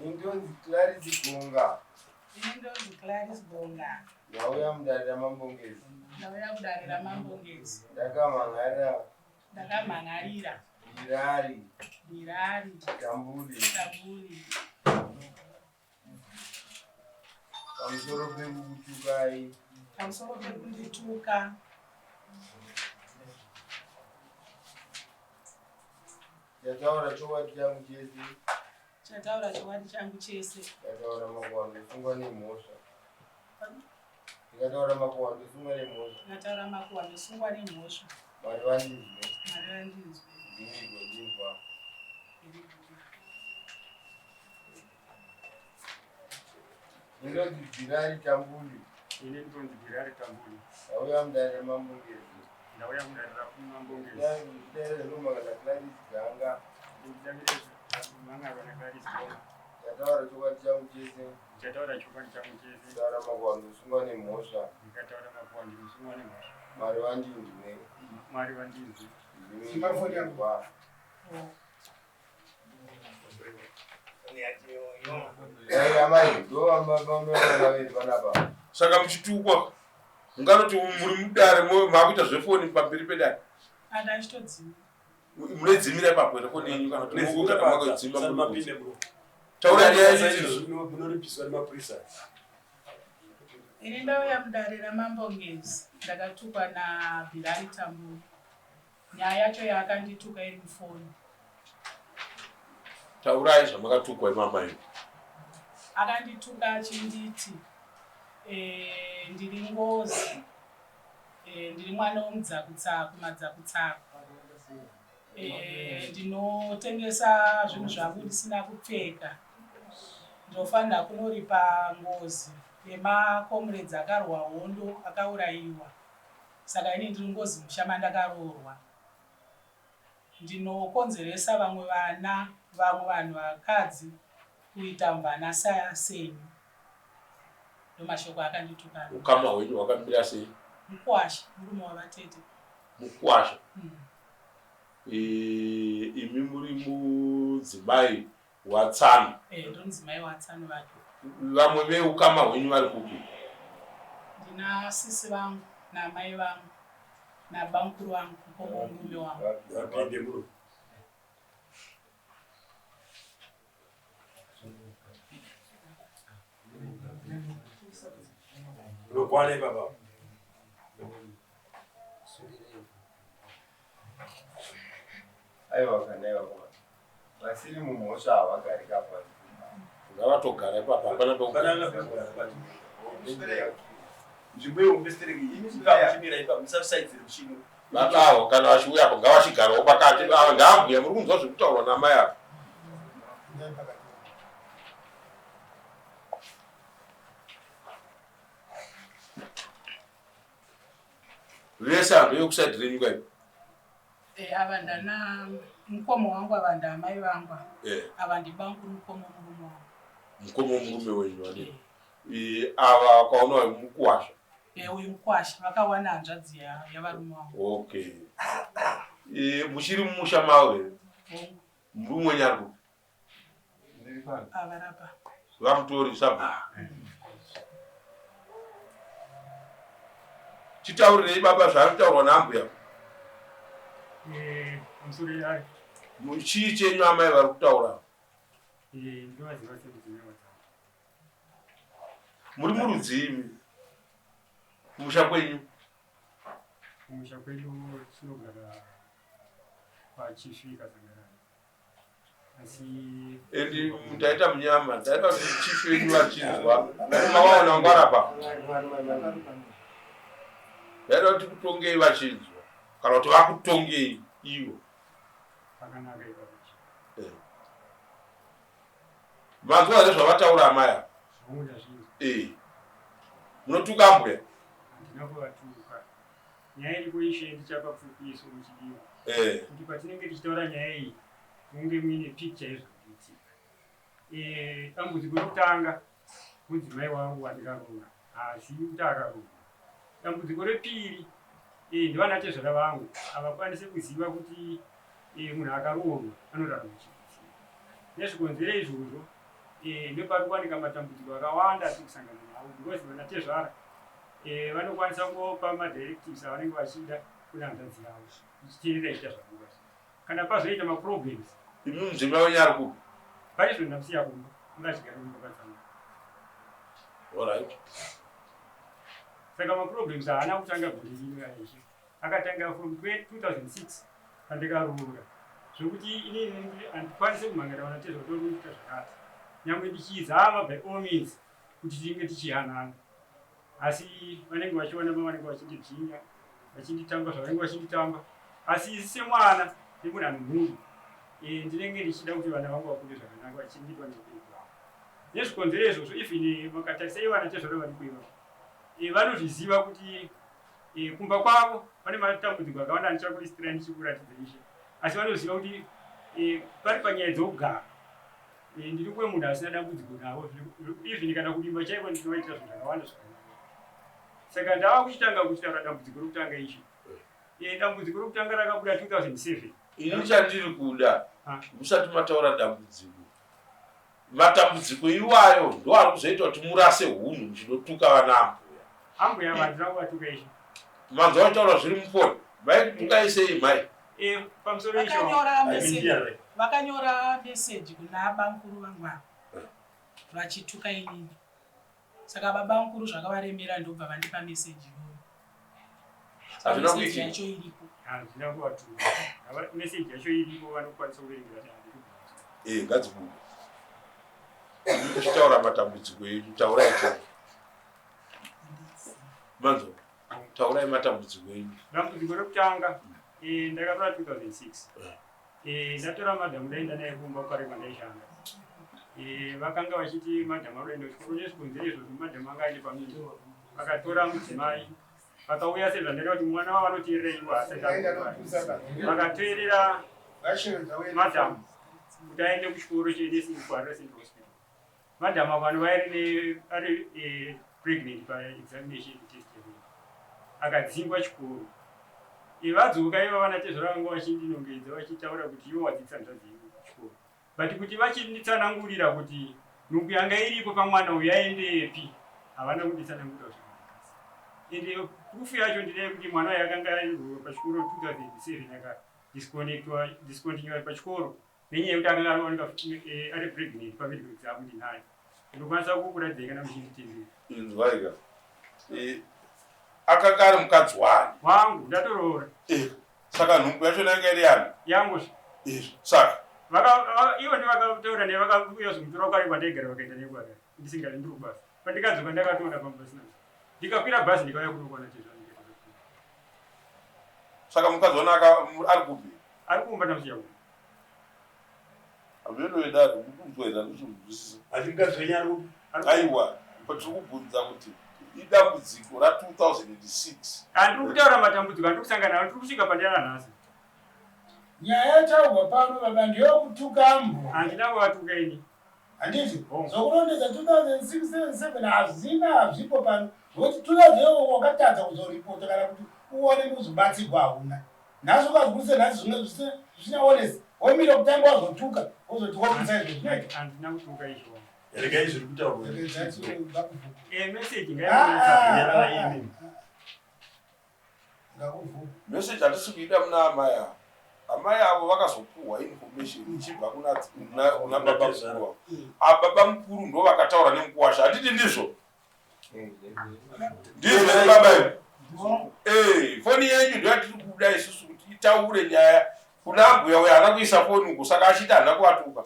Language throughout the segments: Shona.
Indonzi Clarice Gunga. Indonzi Clarice Gunga. Ndauya mudarira mambongezi. Ndauya kudarira mambongezi. Ndakamhangarira. Dirari. Tamburi. Pamusoro pekutukai. Pamusoro pekundituka. Chataura chokwadi changu chese. Chataura chokwadi changu chese. Chataura makwando sungwa nemhosva. Chataura makwando sungwa nemhosva. Chataura makwando sungwa nemhosva. Mwari vandinzwe. Mwari vandinzwe. Ndinigondinzwa. Ndinonzi Dirari Tambuli. Ine ndinonzi Dirari Tambuli. Ndauya mudarira mambongezi. Ndauya kudarira mambongezi. Ndauya kudarira Clarice Ganga. Chataura chokwadi changu chese. Chataura chokwadi changu chese. Chataura makwando sungwa nemhosva. Chataura makwando sungwa nemhosva. Mwari vandinzwe. Mwari vandinzwe. Ndinofoni yangu. Saka muchitukwa munganoti muri mudare makuita zvefoni pamberi pedare munodzimira ipapo here foni yenyu kana makadzima taura munoripiswa nemapurisa. Ini ndauya kudarira mambongezi ndakatukwa naBirari Tambuli. Nyaya yacho yaakandituka iri mufoni. Taurai zvamakatukwa imamai. Akandituka achinditi ndiri ngozi, ndiri mwana womudzakutsaku madzakutsaku, ndinotengesa zvinhu zvangu ndisina kupfeka, ndofanira kunoripa ngozi yemakomrades akarwa hondo akaurayiwa, saka ini ndiri ngozi mushama ndakaroorwa. Ndinokonzeresa vamwe vana, vamwe vanhu vakadzi kuita mvana senyu. Ndomashoko akanditukana. Ukama hwenyu hwakamira sei? Mukwasha, murume wavatete. Mukwasha? Imi muri mudzimai watsano? Ndo mudzimai watsano vacho. Vamwe veukama hwenyu vari kupi? Ndina sisi vangu namai vangu nabamukuru vangu mukoma murume wangu. Vapinde murume. Unokwana baba. Aiwa kanaiwa kwa. Vasiri mumhosva havagari kapa. Ngavatogara ipapo hapana pekugara. Nzvimbo yeumbestereki inokuchimira ipapo musasaidzire muchino. Vadawo kana vachiuyapo ngavachigarawo pakati. Ngaabhuya muri kunzwa zviri kutaurwa namai apo. Vese vanhu vekusaidhi renyu kai? Ava ndana mukoma wangu, ava ndamai vangu. Ava ndibamukuru mukoma murume wangu. Mukoma murume wenyu vane. Ava kwaunawo mukwasha. Uyu mukwasha vakawana hanzvadzi yavarume wangu. Okay. Muchiri mumusha mavo here? Murume wenyu ari kupi? Avarapa. Vamutori sabhuku. Chitaurirei baba zvaarikutaurwa naambuya. Pamusoro yayo. Chii chenyu amai vari kutaura? Ndovaziva sekudzimai watsano. Muri murudzimi? Kumusha kwenyu? Kumusha kwedu tinogara pachisvika Zangarani. Asi endi mutaita munyama, taita kuti chifu wenyu vachinzwa. Mavaona ngwarapa. Ndaida kuti kutongei vachinzwa. Kana kuti vakutongei ivo. Pakanaka ipapo. Manzwa zvavataura amai apa? Zvinomuda zvinhu. Munotuka ambuya? Handina kuvatuka. Nyaya iripo ishe ndichapapfupiso muchidiwa. Kuti patinenge tichitaura nyaya iyi munge muine picture yezvinoitika. Dambudziko rokutanga mudzimai wangu wandikaroora, hazivi kuti akaroora. Dambudziko repiri ndevanatezvara vangu havakwanise kuziva kuti munhu akaroorwa anoda kuchiitika. Nezvikonzero izvozvo ndopari matambudziko akawanda atiri kusangana nawo because vanatezvara vanokwanisa kupa madirectives avanenge vachida kune hanzvadzi yavo ichiteerera ichita zvakanaka. Kana pazoita maproblems mudzimai wenyu ari kupi? pane zvinhu ndamusiya kumba ungachigara mukapadzana. Alright. Saka maproblems haana kutanga gorinyika ishe akatanga from 2006 pandikaroora zvokuti inini handikwanise kumhangana vanatezva toruita zvakati nyangwe ndichizama by all means kuti tinge tichihanana, asi vanenge vachiona vanenge vachindibyinya vachinditamba zvavanenge vachinditamba, asi isi semwana nemunhu anhuru ndinenge ndichida kuti vana vangu vakure zvakanaka vachinditwa neupenyu hwavo. Nezvikonzero izvozvo even makatarisai vanatezvaro vari kuiva vanozviziva kuti kumba kwavo pane matambudziko akawanda andichakuisitira ndichikuratidza ishe, asi vanoziva kuti pari panyaya dzokugara ndiri kuve munhu asina dambudziko navo, even kana kudimba chaiko ndinovaitira zvinhu zvakawanda zvakanaka. Saka ndava kuchitanga kuchitaura dambudziko rokutanga ishe. Dambudziko rokutanga rakabuda 2007. Ini chandiri kuda musati mataura dambudziko, matambudziko iwayo ndo ari kuzoita kuti murase hunhu muchinotuka vana ambuya vanhu vakuvatuka ishe. Manzi vaitaura zviri mufoni maitukai sei mai? Pamusoro vakanyora meseji kuna bankuru vangu vachituka inini, saka babankuru zvakavaremera ndobva vandipa meseji iyoyo. Meseji yacho iripo. Handina kuvatuka. Meseji yacho iripo vanokwanisa kuverengera kuti ngadzibude. Tichitaura matambudziko edu, taurai chete. Manzo, taurai matambudziko edu. Dambudziko rokutanga ndakatora 2006. Ndatora madhamu ndaenda naye kumba parema ndaishanda. Vakanga vachiti madhamu aroenda kuchikoro nezvikonzero izvozvo madhamu anga aine pamiri. Vakatora mudzimai vakauya sezvandaka kuti mwana wavo anoteerera iwo asati vakateerera madhamu kuti aende kuchikoro chenesingwarira Central Hospital. Madhamu vanhu ari pregnant paexamination test akadzingwa chikoro. Vadzoka ivo vanatezvara vanga vachindinongedza vachitaura kuti ivo wadzidza hanzvadzi chikoro, but kuti vachinditsanangurira kuti nhungu yanga iripo pamwana uyu aendepi havana kunditsanangurira zvakanaka. Ende proof yacho ndinekuti mwana uyu akanga ari pachikoro 2007 akadiscontinua pachikoro nenyaya yekuti akanga anooneka ari pregnant pamedical exam ndinaye. Ndokwanisa kukuratidza kana muchinditendera. Akanga ari mukadzi wangu ndatoroora. Saka nhungu yacho yanga iri yani yangu. Saka ivo ndivakataura naye vakauya zomutora kwari kwandaigara vakaenda nekwaka ndisingari ndiri kubasa. Pandikadzoka ndakatoona pambasi nazo ndikakwira bhazi ndikauya kunokwana chezvanenge. Saka mukadzi wana ari kupi? Ari kumba ndamusiya kumba. Amenoenda kuzwera ndizvozvisisa. Atingazvenya rupi? Aiwa, patiri kubvunza kuti idambudziko ra2006. Handiri kutaura matambudziko andiri kusangana nawo, tiri kusvika pandiyana nhasi. Nyaya yataurwa pano baba ndeyokutuka mbwa. Handina kuvatuka ini. Handiti zokurondedza 2006-2007 hazvipo pano, nokuti 2000 wakatadza kuzoripota kana kuti uone kuzobatsirwa hauna. Nhasi ukazivise nhasi zvimwe zvisina honest, womira kutanga wazotuka wozoti wabvisa izvo zvinoita. Handina kutuka izvo. Regai zviri kutaurwa. Meseji ngaikuvuka. Meseji hatisi kuida muna amai avo. Amai avo vakazopuhwa information ichibva kuna baba mukuru. Baba mukuru ndo vakataura nemukuwasha. Handiti ndizvo? Ndizvo baba ivo. Foni yenyu ndo yatiri kuda isusu kuti itaure nyaya. Kuna ambuya uyo haana kuisa foni uko, saka achita handina kuvatuka.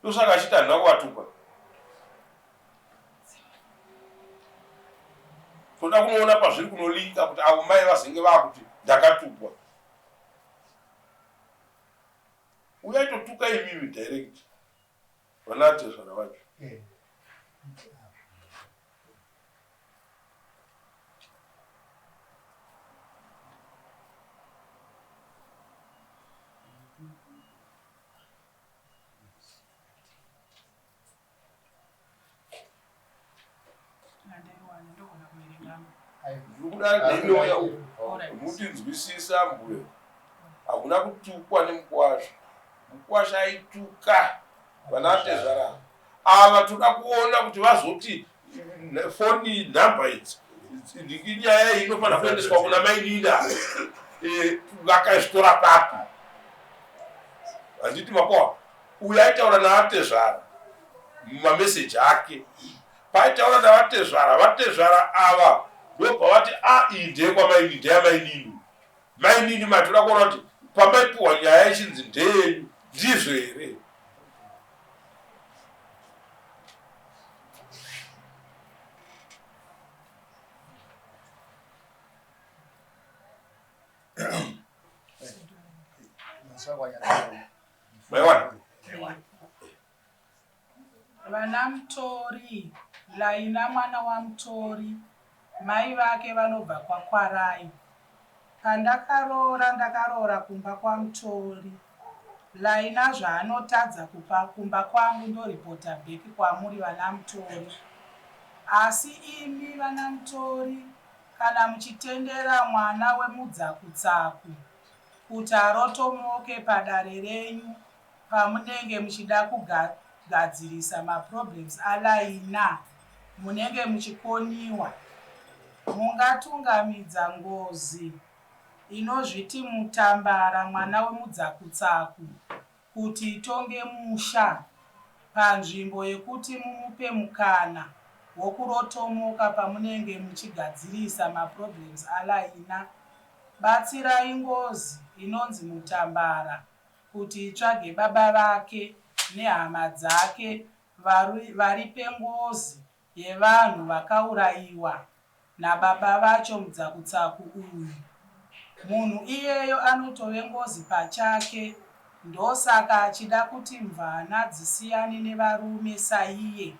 Ndosaka achita handina kuvatuka. Toda kunoona pazviri kunolinka kuti avo mai vazenge vakuti ndakatukwa. Uyaitotuka imimi direct. Vanatezvara vacho. Mutinzwisisa mbuya. Hakuna kutukwa nemukuwasha. Mukuwasha aituka vanatezvara ava toda kuona kuti vazoti foni nhamba idzi inyaya inofanira kuendeswa kuna mainida vakazvitora papi handiti makoa uyu aitaura navatezvara mumameseji ake paitaura navatezvara vatezvara ava ndobva vati iyi ndeyekwamaini ndeyamainini mainini matoda kuona kuti pamaipiwa nyaya ichinzi ndeyenyu ndizvo here vana Mutori, Laina mwana wa Mutori, mai vake vanobva kwaKwarai. Ndakarora kumba kwa Mutori. Laina zvaanotadza kupa kumba kwangu ndoripota bheki kwamuri vana Mutori. Asi imi vana Mutori, kana muchitendera mwana wemudzakutsaku kuti arotomoke padare renyu pamunenge muchida kugadzirisa maproblems aLaina, munenge muchikoniwa, mungatungamidza ngozi inozviti Mutambara mwana wemudzakutsaku kuti itonge musha panzvimbo yekuti mumupe mukana wokurotomoka pamunenge muchigadzirisa maproblems aLaina. Batsirai ngozi inonzi Mutambara kuti itsvage baba vake nehama dzake vari pengozi yevanhu vakaurayiwa nababa vacho mudzakutsaku uyu. Munhu iyeyo anotove ngozi pachake, ndosaka achida kuti mvana dzisiyane nevarume saiye.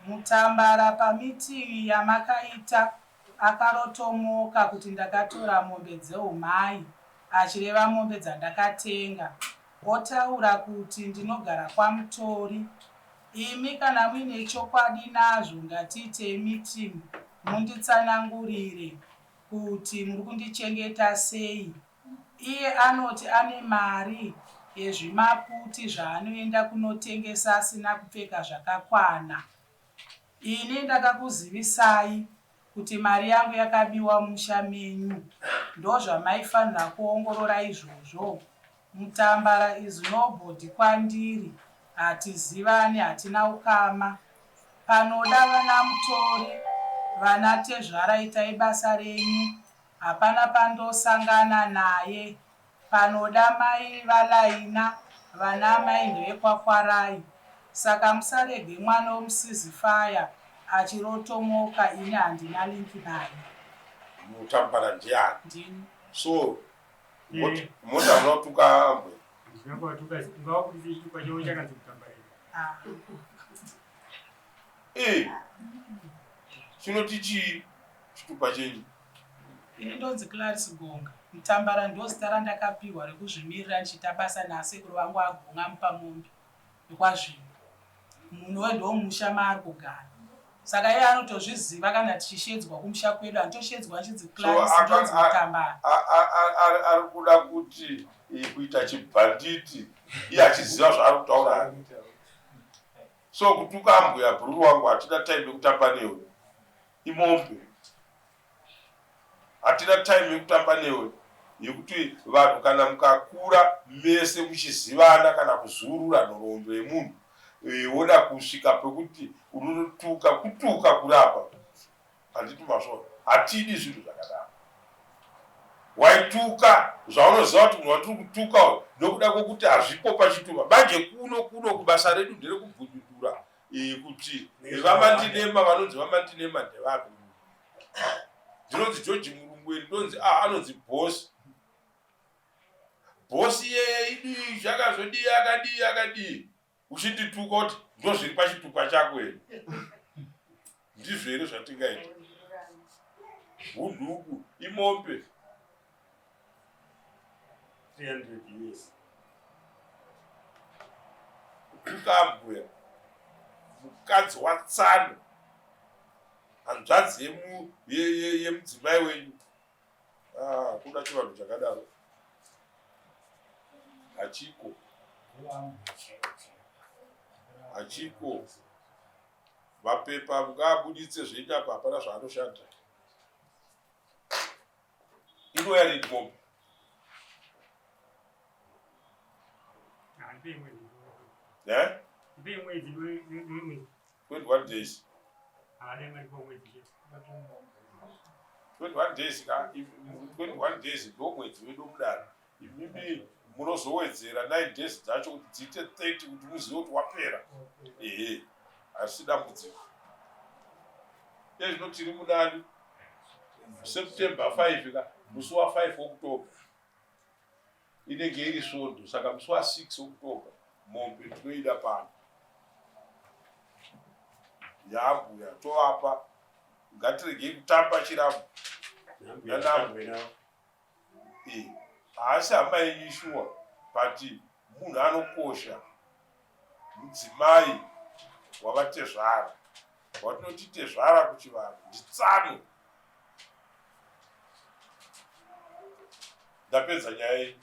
Mutambara pamitingi yamakaita akarotomoka kuti ndakatora mombe dzeumhai, achireva mombe dzandakatenga. Otaura kuti ndinogara kwaMutori. Imi kana muine chokwadi nazvo ngatiite mitingi munditsanangurire kuti muri kundichengeta sei. Iye anoti ane mari yezvimaputi zvaanoenda kunotengesa asina kupfeka zvakakwana. Ini ndakakuzivisai kuti mari yangu yakabiwa musha menyu, ndozvamaifanira kuongorora izvozvo. Mutambara is nobody kwandiri, hatizivani, hatina ukama. Panoda vana Mutori, vana Tezvara, itai basa renyu, hapana pandosangana naye. Panoda mai vaLaina, vana mai ndevekwaKwarai. Saka musarege mwana womusizifaya achirotomoka, ini handina linki naye. Mutambara ndiani? Ndini. So mota unotuka ambwe ngawakuti chitupa chavo chakanzi Mutambara. chinoti chii chitupa chenyu? Ini ndonzi Clarisse Gonga. Mutambara ndozita randakapiwa rekuzvimirira ndichita basa nasekuru vangu agonga mupamombe nekwazvino. Munhu wendomusha maari kugara. Saka iye anotozviziva kana tichishedzwa kumusha kwedu, antoshedzwa nchinzi Clarisse ndonzi Mutambara. Ari kuda kuti kuita chibhanditi iye achiziva zvaari kutaura. So kutuka ambuya bhururu wangu hatina time yekutamba newe. Imombe. Hatina time yekutamba newe. Yekuti vanhu kana mukakura mese muchizivana kana kuzurura nhoroondo yemunhu. Woda kusvika pekuti unotuka kutuka kurapa. Handiti mazvo. Hatidi zvinhu zvakadaro. Waituka zvaunoziva kuti munhu watiri kutuka nokuda kwokuti hazvipo pachitupa. Manje kuno kubasa redu nderekubhudhudhura kuti vamandinema vanonzi vamandinema ndevapi. Ndinonzi George Murungweni, ndonzi anonzi bosi. Bosi yeye idi zvakazodii akadii. Uchindituka kuti ndozviri pachitupa chako here. Ndizvo here zvatingaita. Hunhuku, imombe. 300 years. Kukambuya. Mukadzi watsano. Hanzvadzi yemudzimai wenyu. Kuda chivanhu chakadaro. Hachiko. hachiko mapepa ngaabuditse zvenyapa hapana zvaanoshanda inouya riti mombe yeah? 21 days 21 days 21 days ndo mwedzi wedu mudaro imimi munozowedzera 9 days dzacho kuti dziite 30 kuti muzive kuti wapera ehe asi dambudziko ezvino tiri mudani September 5 ka musi wa 5 October inenge iri svondo saka musi wa 6 October mombe tinoida pano yabuya tovapa ngatiregei kutamba chirambo asi hamaiyishuwa but munhu anokosha mudzimai wavatezvara watinoti tezvara kuchivanhu nditsano ndapedza nyaya iyi